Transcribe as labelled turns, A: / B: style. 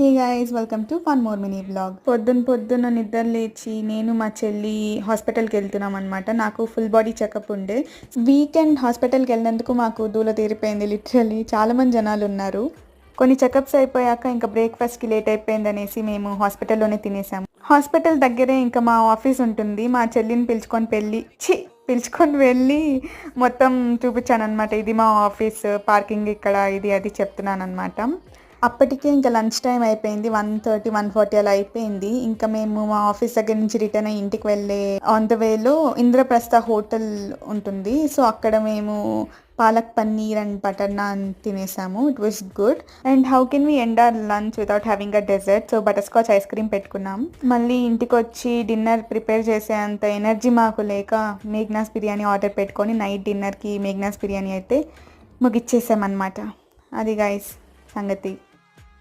A: Hey guys, welcome to one more mini blog. పొద్దున్న నిద్ర లేచి నేను మా చెల్లి హాస్పిటల్కి వెళ్తున్నాం అనమాట. నాకు ఫుల్ బాడీ చెకప్ ఉండే. వీకెండ్ హాస్పిటల్కి వెళ్ళినందుకు మాకు దూల తీరిపోయింది. లిటరల్లీ చాలా మంది జనాలు ఉన్నారు. కొన్ని చెకప్స్ అయిపోయాక ఇంకా బ్రేక్ఫాస్ట్కి లేట్ అయిపోయింది అనేసి మేము హాస్పిటల్లోనే తినేసాము. హాస్పిటల్ దగ్గరే ఇంకా మా ఆఫీస్ ఉంటుంది. మా చెల్లిని పిలుచుకొని వెళ్ళి మొత్తం చూపించాను అనమాట. ఇది మా ఆఫీస్, పార్కింగ్ ఇక్కడ, ఇది అది చెప్తున్నాను అనమాట. అప్పటికే ఇంకా లంచ్ టైం అయిపోయింది. 1:30, 1:40 అలా అయిపోయింది. ఇంకా మేము మా ఆఫీస్ దగ్గర నుంచి రిటర్న్ అయ్యి ఇంటికి వెళ్ళే ఆన్ ద వేలో ఇంద్రప్రస్థ హోటల్ ఉంటుంది. సో అక్కడ మేము పాలక్ పన్నీర్ అండ్ బటర్ నాన్ తినేసాము. It was good. And how can we end our lunch without having a dessert? So butterscotch ice cream పెట్టుకున్నాం. మళ్ళీ ఇంటికి వచ్చి డిన్నర్ ప్రిపేర్ చేసే అంత ఎనర్జీ మాకు లేక మేఘ్నాస్ బిర్యానీ ఆర్డర్ పెట్టుకొని నైట్ డిన్నర్కి మేఘ్నాస్ బిర్యానీ అయితే ముగిచ్చేసామన్నమాట. అది గైస్ సంగతి.